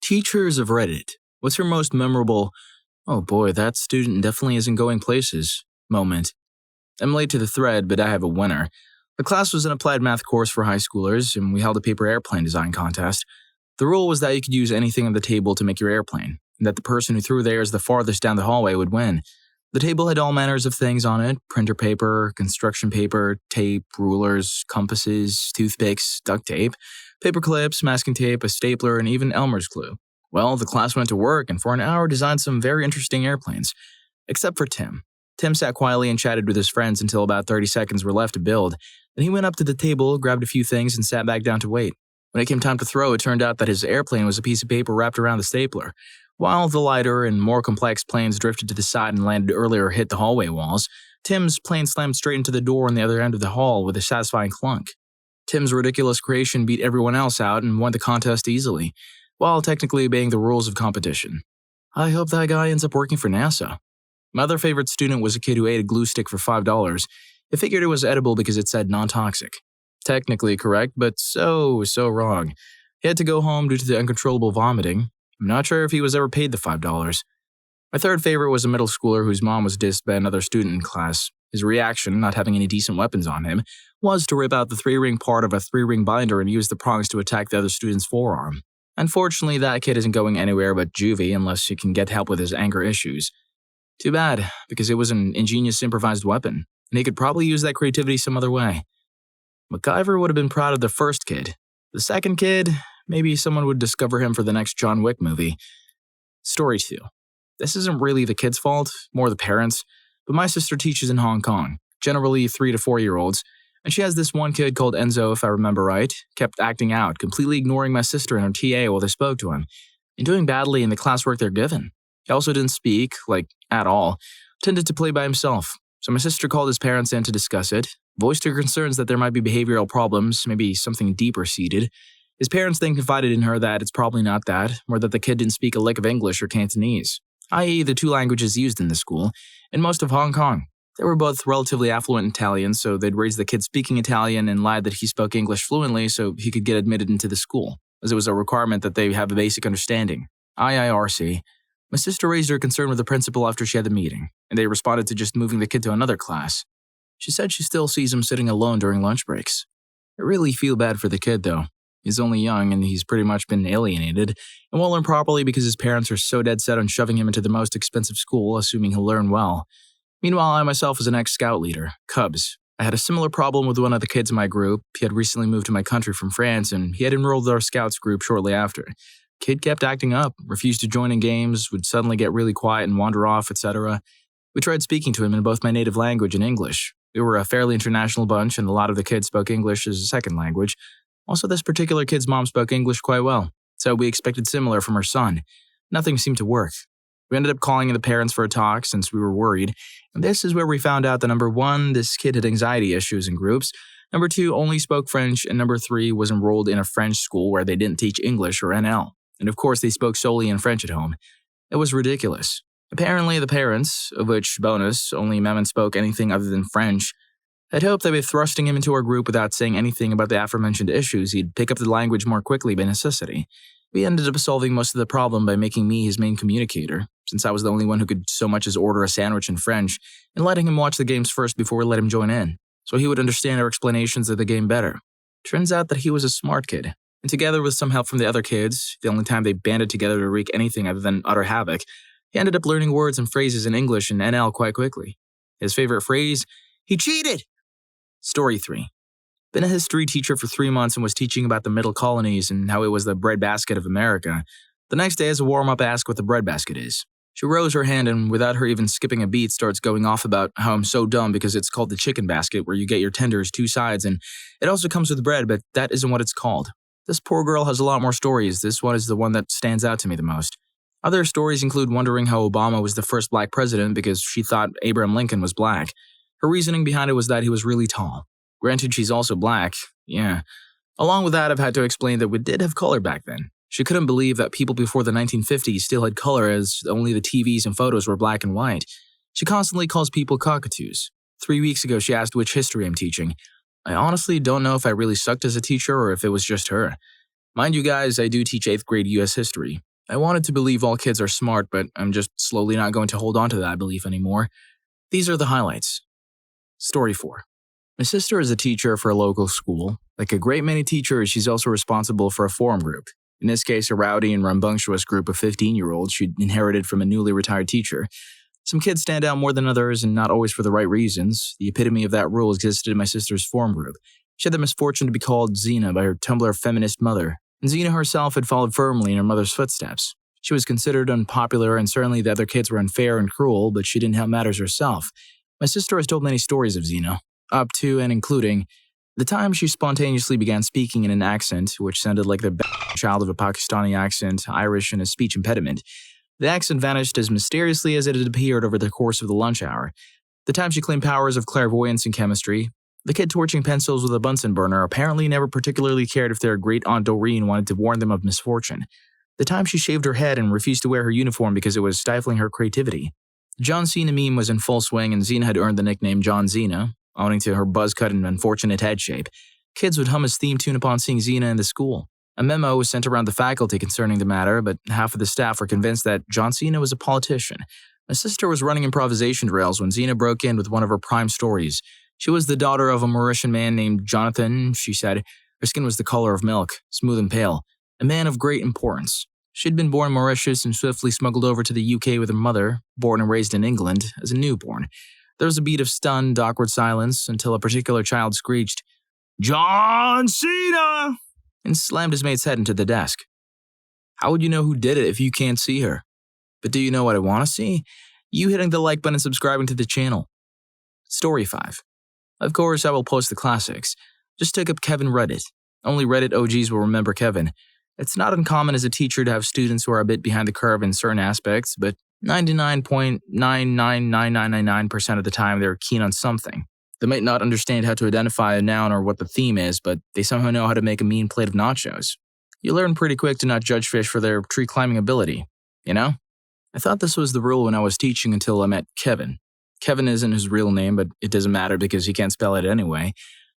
Teachers have read it. What's your most memorable, "Oh boy, that student definitely isn't going places" moment? I'm late to the thread, but I have a winner. The class was an applied math course for high schoolers, and we held a paper airplane design contest. The rule was that you could use anything on the table to make your airplane, and that the person who threw theirs the farthest down the hallway would win. The table had all manners of things on it: printer paper, construction paper, tape, rulers, compasses, toothpicks, duct tape, paper clips, masking tape, a stapler, and even Elmer's glue. Well, the class went to work and for an hour designed some very interesting airplanes. Except for Tim. Tim sat quietly and chatted with his friends until about 30 seconds were left to build. Then he went up to the table, grabbed a few things, and sat back down to wait. When it came time to throw, it turned out that his airplane was a piece of paper wrapped around the stapler. While the lighter and more complex planes drifted to the side and landed earlier or hit the hallway walls, Tim's plane slammed straight into the door on the other end of the hall with a satisfying clunk. Tim's ridiculous creation beat everyone else out and won the contest easily, while technically obeying the rules of competition. I hope that guy ends up working for NASA. My other favorite student was a kid who ate a glue stick for $5. I figured it was edible because it said non-toxic. Technically correct, but so wrong. He had to go home due to the uncontrollable vomiting. I'm not sure if he was ever paid the $5. My third favorite was a middle schooler whose mom was dissed by another student in class. His reaction, not having any decent weapons on him, was to rip out the 3-ring part of a 3-ring binder and use the prongs to attack the other student's forearm. Unfortunately, that kid isn't going anywhere but juvie unless he can get help with his anger issues. Too bad, because it was an ingenious improvised weapon, and he could probably use that creativity some other way. MacGyver would have been proud of the first kid. The second kid, maybe someone would discover him for the next John Wick movie. Story 2. This isn't really the kid's fault, more the parents', but my sister teaches in Hong Kong, generally 3 to 4-year-olds, and she has this one kid called Enzo, if I remember right, kept acting out, completely ignoring my sister and her TA while they spoke to him, and doing badly in the classwork they're given. He also didn't speak, at all, tended to play by himself, so my sister called his parents in to discuss it, voiced her concerns that there might be behavioral problems, maybe something deeper seated. His parents then confided in her that it's probably not that, or that the kid didn't speak a lick of English or Cantonese, i.e. the 2 languages used in the school, in most of Hong Kong. They were both relatively affluent Italians, so they'd raised the kid speaking Italian and lied that he spoke English fluently so he could get admitted into the school, as it was a requirement that they have a basic understanding. IIRC. My sister raised her concern with the principal after she had the meeting, and they responded to just moving the kid to another class. She said she still sees him sitting alone during lunch breaks. I really feel bad for the kid, though. He's only young, and he's pretty much been alienated, and won't learn properly because his parents are so dead set on shoving him into the most expensive school, assuming he'll learn well. Meanwhile, I myself was an ex-scout leader, Cubs. I had a similar problem with one of the kids in my group. He had recently moved to my country from France, and he had enrolled with our scouts group shortly after. Kid kept acting up, refused to join in games, would suddenly get really quiet and wander off, etc. We tried speaking to him in both my native language and English. We were a fairly international bunch, and a lot of the kids spoke English as a second language. Also, this particular kid's mom spoke English quite well, so we expected similar from her son. Nothing seemed to work. We ended up calling in the parents for a talk since we were worried, and this is where we found out that number 1, this kid had anxiety issues in groups, number 2, only spoke French, and number 3, was enrolled in a French school where they didn't teach English or NL, and of course they spoke solely in French at home. It was ridiculous. Apparently the parents, of which, bonus, only Mammon spoke anything other than French, had hoped that by thrusting him into our group without saying anything about the aforementioned issues, he'd pick up the language more quickly by necessity. We ended up solving most of the problem by making me his main communicator, since I was the only one who could so much as order a sandwich in French, and letting him watch the games first before we let him join in, so he would understand our explanations of the game better. Turns out that he was a smart kid, and together with some help from the other kids, the only time they banded together to wreak anything other than utter havoc, he ended up learning words and phrases in English and NL quite quickly. His favorite phrase, "He cheated!" Story 3. Been a history teacher for 3 months and was teaching about the middle colonies and how it was the breadbasket of America. The next day as a warm-up asked what the breadbasket is. She rose her hand and without her even skipping a beat starts going off about how I'm so dumb because it's called the chicken basket where you get your tenders 2 sides and it also comes with bread, but that isn't what it's called. This poor girl has a lot more stories. This one is the one that stands out to me the most. Other stories include wondering how Obama was the first black president because she thought Abraham Lincoln was black. Her reasoning behind it was that he was really tall. Granted, she's also black, yeah. Along with that, I've had to explain that we did have color back then. She couldn't believe that people before the 1950s still had color as only the TVs and photos were black and white. She constantly calls people cockatoos. 3 weeks ago, she asked which history I'm teaching. I honestly don't know if I really sucked as a teacher or if it was just her. Mind you guys, I do teach 8th grade US history. I wanted to believe all kids are smart, but I'm just slowly not going to hold on to that belief anymore. These are the highlights. Story 4. My sister is a teacher for a local school. Like a great many teachers, she's also responsible for a forum group. In this case, a rowdy and rambunctious group of 15-year-olds she'd inherited from a newly retired teacher. Some kids stand out more than others, and not always for the right reasons. The epitome of that rule existed in my sister's forum group. She had the misfortune to be called Zena by her Tumblr feminist mother, and Zena herself had followed firmly in her mother's footsteps. She was considered unpopular, and certainly the other kids were unfair and cruel, but she didn't help matters herself. My sister has told many stories of Zena, up to and including the time she spontaneously began speaking in an accent which sounded like the child of a Pakistani accent, Irish, and a speech impediment. The accent vanished as mysteriously as it had appeared over the course of the lunch hour. The time she claimed powers of clairvoyance and chemistry. The kid torching pencils with a Bunsen burner apparently never particularly cared if their great aunt Doreen wanted to warn them of misfortune. The time she shaved her head and refused to wear her uniform because it was stifling her creativity. The John Cena meme was in full swing, and Zena had earned the nickname John Zena, owing to her buzz cut and unfortunate head shape. Kids would hum his theme tune upon seeing Zena in the school. A memo was sent around the faculty concerning the matter, but half of the staff were convinced that John Cena was a politician. My sister was running improvisation drills when Zena broke in with one of her prime stories. She was the daughter of a Mauritian man named Jonathan, she said. Her skin was the color of milk, smooth and pale. A man of great importance. She'd been born in Mauritius and swiftly smuggled over to the UK with her mother, born and raised in England, as a newborn. There was a beat of stunned, awkward silence until a particular child screeched, "John Cena!" and slammed his mate's head into the desk. How would you know who did it if you can't see her? But do you know what I want to see? You hitting the like button and subscribing to the channel. Story 5. Of course, I will post the classics. Just took up Kevin Read It. Only Reddit OGs will remember Kevin. It's not uncommon as a teacher to have students who are a bit behind the curve in certain aspects, but 99.999999% of the time they're keen on something. They might not understand how to identify a noun or what the theme is, but they somehow know how to make a mean plate of nachos. You learn pretty quick to not judge fish for their tree climbing ability, you know? I thought this was the rule when I was teaching until I met Kevin. Kevin isn't his real name, but it doesn't matter because he can't spell it anyway.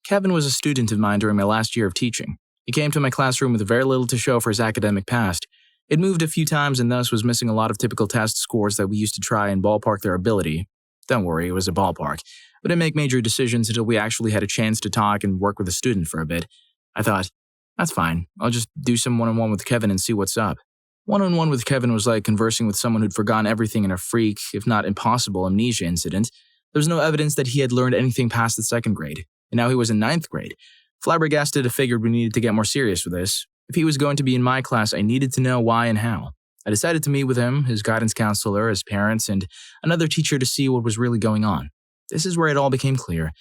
Kevin was a student of mine during my last year of teaching. He came to my classroom with very little to show for his academic past. It moved a few times and thus was missing a lot of typical test scores that we used to try and ballpark their ability. Don't worry, it was a ballpark. We didn't make major decisions until we actually had a chance to talk and work with the student for a bit. I thought, that's fine, I'll just do some one-on-one with Kevin and see what's up. One-on-one with Kevin was like conversing with someone who'd forgotten everything in a freak, if not impossible, amnesia incident. There was no evidence that he had learned anything past the 2nd grade, and now he was in 9th grade. Flabbergasted, I figured we needed to get more serious with this. If he was going to be in my class, I needed to know why and how. I decided to meet with him, his guidance counselor, his parents, and another teacher to see what was really going on. This is where it all became clear. It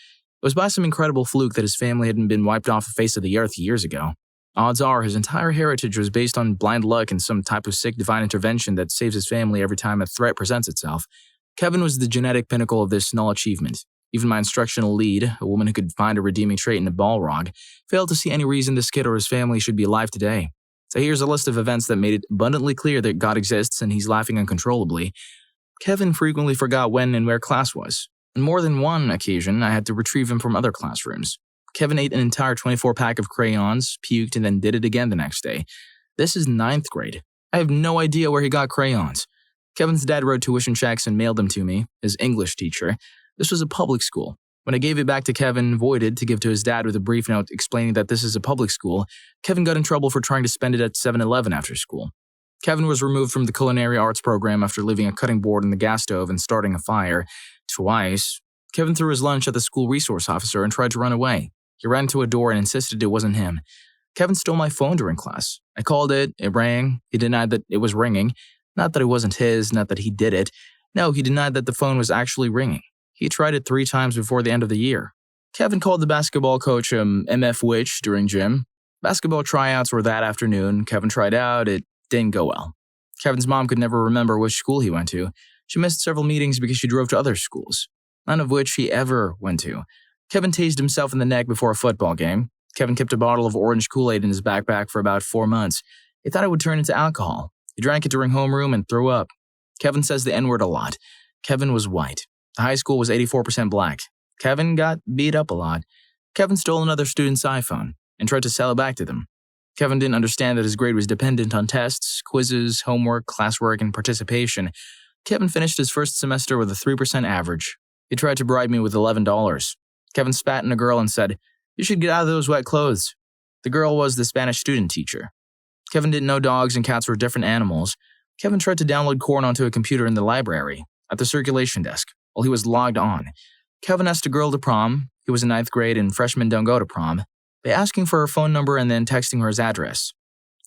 was by some incredible fluke that his family hadn't been wiped off the face of the earth years ago. Odds are his entire heritage was based on blind luck and some type of sick divine intervention that saves his family every time a threat presents itself. Kevin was the genetic pinnacle of this null achievement. Even my instructional lead, a woman who could find a redeeming trait in a Balrog, failed to see any reason this kid or his family should be alive today. So here's a list of events that made it abundantly clear that God exists and he's laughing uncontrollably. Kevin frequently forgot when and where class was. On more than one occasion, I had to retrieve him from other classrooms. Kevin ate an entire 24-pack of crayons, puked, and then did it again the next day. This is 9th grade. I have no idea where he got crayons. Kevin's dad wrote tuition checks and mailed them to me, his English teacher. This was a public school. When I gave it back to Kevin, voided, to give to his dad with a brief note explaining that this is a public school, Kevin got in trouble for trying to spend it at 7-Eleven after school. Kevin was removed from the culinary arts program after leaving a cutting board in the gas stove and starting a fire. Twice, Kevin threw his lunch at the school resource officer and tried to run away. He ran to a door and insisted it wasn't him. Kevin stole my phone during class. I called it rang. He denied that it was ringing. Not that it wasn't his, not that he did it. No, he denied that the phone was actually ringing. He tried it 3 times before the end of the year. Kevin called the basketball coach MF Witch during gym. Basketball tryouts were that afternoon. Kevin tried out. It didn't go well. Kevin's mom could never remember which school he went to. She missed several meetings because she drove to other schools, none of which he ever went to. Kevin tased himself in the neck before a football game. Kevin kept a bottle of orange Kool-Aid in his backpack for about 4 months. He thought it would turn into alcohol. He drank it during homeroom and threw up. Kevin says the N-word a lot. Kevin was white. The high school was 84% black. Kevin got beat up a lot. Kevin stole another student's iPhone and tried to sell it back to them. Kevin didn't understand that his grade was dependent on tests, quizzes, homework, classwork, and participation. Kevin finished his first semester with a 3% average. He tried to bribe me with $11. Kevin spat in a girl and said, "You should get out of those wet clothes." The girl was the Spanish student teacher. Kevin didn't know dogs and cats were different animals. Kevin tried to download corn onto a computer in the library, at the circulation desk, while he was logged on. Kevin asked a girl to prom. He was in 9th grade and freshmen don't go to prom, by asking for her phone number and then texting her his address.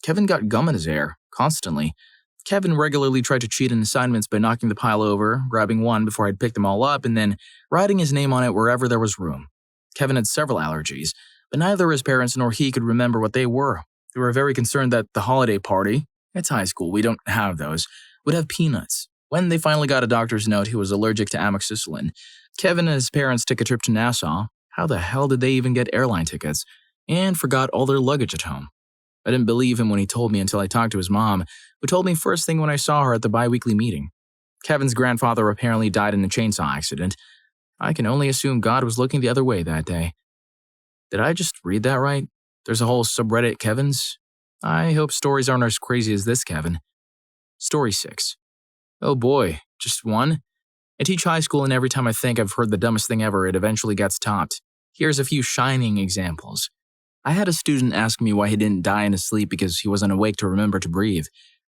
Kevin got gum in his hair, constantly. Kevin regularly tried to cheat in assignments by knocking the pile over, grabbing one before I'd pick them all up, and then writing his name on it wherever there was room. Kevin had several allergies, but neither his parents nor he could remember what they were. They were very concerned that the holiday party, it's high school, we don't have those, would have peanuts. When they finally got a doctor's note, he was allergic to amoxicillin. Kevin and his parents took a trip to Nassau. How the hell did they even get airline tickets? And forgot all their luggage at home. I didn't believe him when he told me until I talked to his mom, who told me first thing when I saw her at the bi-weekly meeting. Kevin's grandfather apparently died in a chainsaw accident. I can only assume God was looking the other way that day. Did I just read that right? There's a whole subreddit Kevins? I hope stories aren't as crazy as this, Kevin. Story 6. Oh boy, just one? I teach high school and every time I think I've heard the dumbest thing ever, it eventually gets topped. Here's a few shining examples. I had a student ask me why he didn't die in his sleep because he wasn't awake to remember to breathe.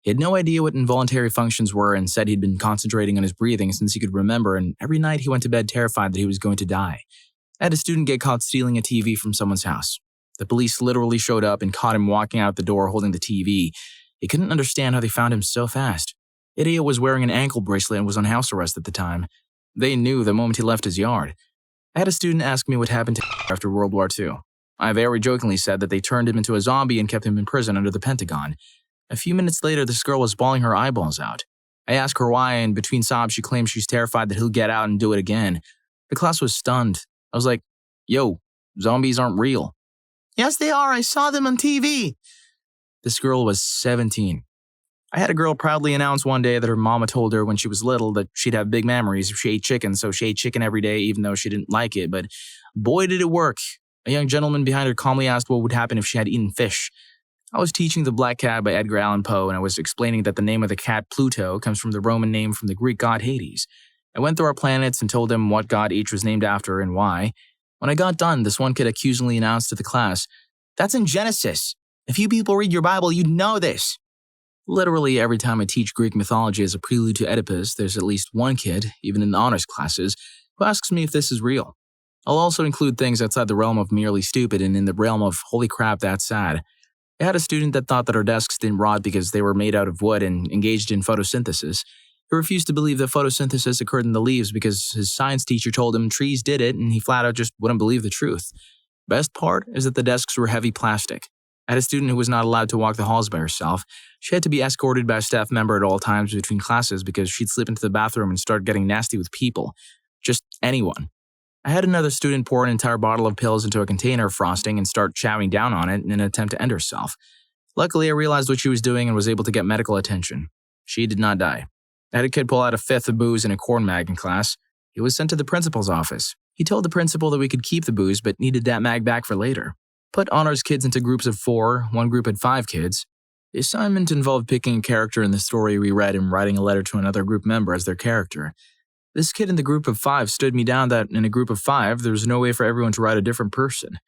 He had no idea what involuntary functions were and said he'd been concentrating on his breathing since he could remember, and every night he went to bed terrified that he was going to die. I had a student get caught stealing a TV from someone's house. The police literally showed up and caught him walking out the door holding the TV. He couldn't understand how they found him so fast. Idiot was wearing an ankle bracelet and was on house arrest at the time. They knew the moment he left his yard. I had a student ask me what happened to after World War II. I very jokingly said that they turned him into a zombie and kept him in prison under the Pentagon. A few minutes later, this girl was bawling her eyeballs out. I asked her why, and between sobs, she claimed she's terrified that he'll get out and do it again. The class was stunned. I was like, "Yo, zombies aren't real." "Yes, they are. I saw them on TV." This girl was 17. I had a girl proudly announce one day that her mama told her when she was little that she'd have big memories if she ate chicken, so she ate chicken every day even though she didn't like it, but boy did it work. A young gentleman behind her calmly asked what would happen if she had eaten fish. I was teaching The Black Cat by Edgar Allan Poe, and I was explaining that the name of the cat, Pluto, comes from the Roman name from the Greek god Hades. I went through our planets and told them what god each was named after and why. When I got done, this one kid accusingly announced to the class, "That's in Genesis. If you people read your Bible, you'd know this." Literally every time I teach Greek mythology as a prelude to Oedipus, there's at least one kid, even in the honors classes, who asks me if this is real. I'll also include things outside the realm of merely stupid and in the realm of holy crap, that's sad. I had a student that thought that our desks didn't rot because they were made out of wood and engaged in photosynthesis. He refused to believe that photosynthesis occurred in the leaves because his science teacher told him trees did it and he flat out just wouldn't believe the truth. Best part is that the desks were heavy plastic. I had a student who was not allowed to walk the halls by herself. She had to be escorted by a staff member at all times between classes because she'd slip into the bathroom and start getting nasty with people. Just anyone. I had another student pour an entire bottle of pills into a container of frosting and start chowing down on it in an attempt to end herself. Luckily, I realized what she was doing and was able to get medical attention. She did not die. I had a kid pull out a fifth of booze in a corn mag in class. He was sent to the principal's office. He told the principal that we could keep the booze but needed that mag back for later. Put honors kids into groups of 4, one group had 5 kids. The assignment involved picking a character in the story we read and writing a letter to another group member as their character. This kid in the group of 5 stood me down that in a group of 5, there was no way for everyone to write a different person.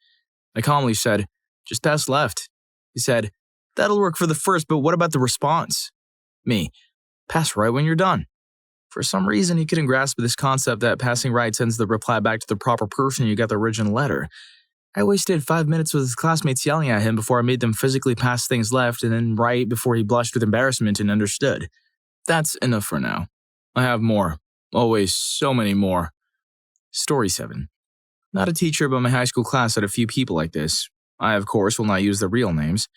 I calmly said, "Just pass left." He said, "That'll work for the first, but what about the response?" Me, "Pass right when you're done." For some reason, he couldn't grasp this concept that passing right sends the reply back to the proper person you got the original letter. I wasted 5 minutes with his classmates yelling at him before I made them physically pass things left and then right before he blushed with embarrassment and understood. That's enough for now. I have more. Always so many more. Story 7. Not a teacher, but my high school class had a few people like this. I, of course, will not use their real names.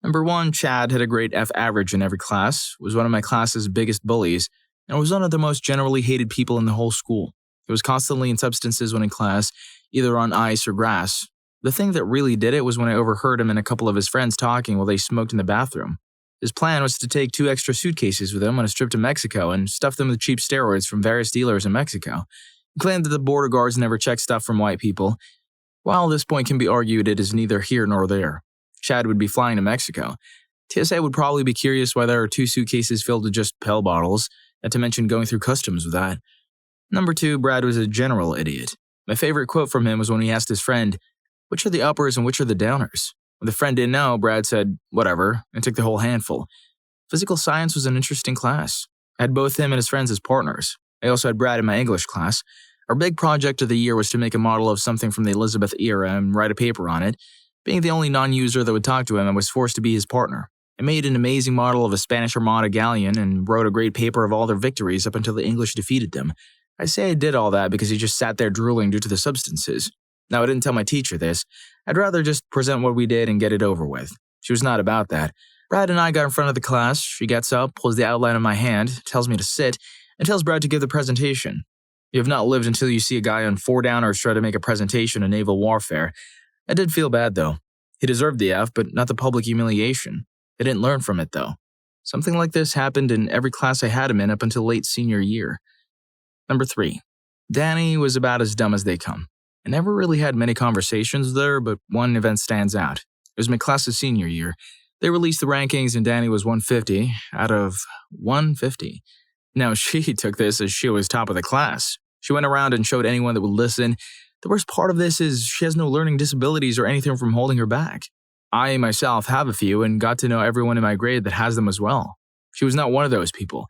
Number 1, Chad had a grade F average in every class, was one of my class's biggest bullies, and was one of the most generally hated people in the whole school. He was constantly in substances when in class, either on ice or grass. The thing that really did it was when I overheard him and a couple of his friends talking while they smoked in the bathroom. His plan was to take 2 extra suitcases with him on a trip to Mexico and stuff them with cheap steroids from various dealers in Mexico. He claimed that the border guards never check stuff from white people. While this point can be argued, it is neither here nor there. Chad would be flying to Mexico. TSA would probably be curious why there are 2 suitcases filled with just pill bottles, not to mention going through customs with that. Number 2, Brad was a general idiot. My favorite quote from him was when he asked his friend, "Which are the uppers and which are the downers?" When the friend didn't know, Brad said, "Whatever," and took the whole handful. Physical science was an interesting class. I had both him and his friends as partners. I also had Brad in my English class. Our big project of the year was to make a model of something from the Elizabeth era and write a paper on it. Being the only non-user that would talk to him, I was forced to be his partner. I made an amazing model of a Spanish Armada galleon and wrote a great paper of all their victories up until the English defeated them. I say I did all that because he just sat there drooling due to the substances. Now, I didn't tell my teacher this. I'd rather just present what we did and get it over with. She was not about that. Brad and I got in front of the class. She gets up, pulls the outline of my hand, tells me to sit, and tells Brad to give the presentation. You have not lived until you see a guy on 4-downers try to make a presentation on naval warfare. I did feel bad, though. He deserved the F, but not the public humiliation. I didn't learn from it, though. Something like this happened in every class I had him in up until late senior year. Number 3. Danny was about as dumb as they come. I never really had many conversations there, but one event stands out. It was my class's senior year. They released the rankings and Danny was 150 out of 150. Now, she took this as she was top of the class. She went around and showed anyone that would listen. The worst part of this is she has no learning disabilities or anything from holding her back. I, myself, have a few and got to know everyone in my grade that has them as well. She was not one of those people.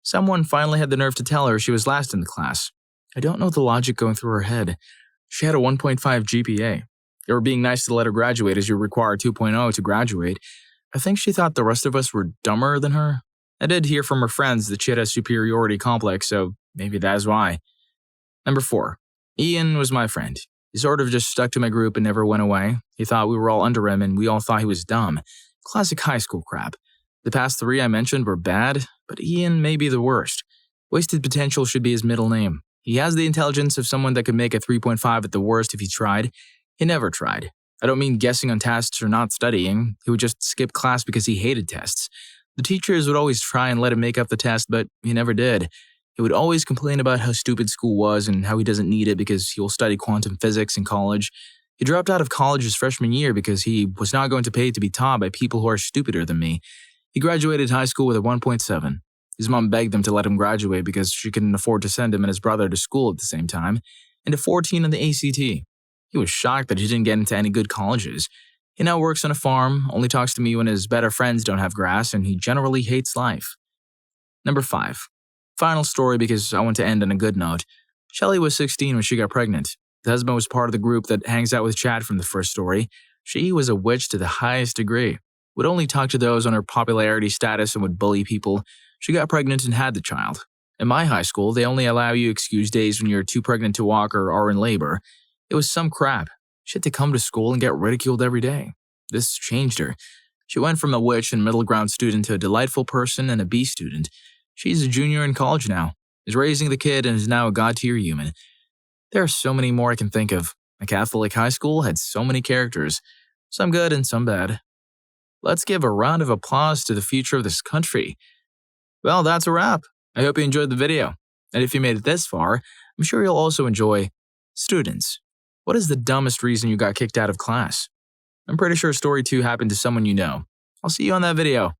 Someone finally had the nerve to tell her she was last in the class. I don't know the logic going through her head. She had a 1.5 GPA. They were being nice to let her graduate as you require 2.0 to graduate. I think she thought the rest of us were dumber than her. I did hear from her friends that she had a superiority complex, so maybe that is why. Number 4. Ian was my friend. He sort of just stuck to my group and never went away. He thought we were all under him and we all thought he was dumb. Classic high school crap. The past 3 I mentioned were bad, but Ian may be the worst. Wasted potential should be his middle name. He has the intelligence of someone that could make a 3.5 at the worst if he tried. He never tried. I don't mean guessing on tests or not studying. He would just skip class because he hated tests. The teachers would always try and let him make up the test, but he never did. He would always complain about how stupid school was and how he doesn't need it because he will study quantum physics in college. He dropped out of college his freshman year because he was not going to pay to be taught by people who are stupider than me. He graduated high school with a 1.7. His mom begged him to let him graduate because she couldn't afford to send him and his brother to school at the same time, and a 14 on the ACT. He was shocked that he didn't get into any good colleges. He now works on a farm, only talks to me when his better friends don't have grass, and he generally hates life. Number 5. Final story because I want to end on a good note. Shelley was 16 when she got pregnant. The husband was part of the group that hangs out with Chad from the first story. She was a witch to the highest degree. Would only talk to those on her popularity status and would bully people. She got pregnant and had the child. In my high school, they only allow you excuse days when you're too pregnant to walk or are in labor. It was some crap. She had to come to school and get ridiculed every day. This changed her. She went from a witch and middle ground student to a delightful person and a B student. She's a junior in college now, is raising the kid and is now a god-tier human. There are so many more I can think of. A Catholic high school had so many characters, some good and some bad. Let's give a round of applause to the future of this country. Well, that's a wrap. I hope you enjoyed the video. And if you made it this far, I'm sure you'll also enjoy students. What is the dumbest reason you got kicked out of class? I'm pretty sure story 2 happened to someone you know. I'll see you on that video.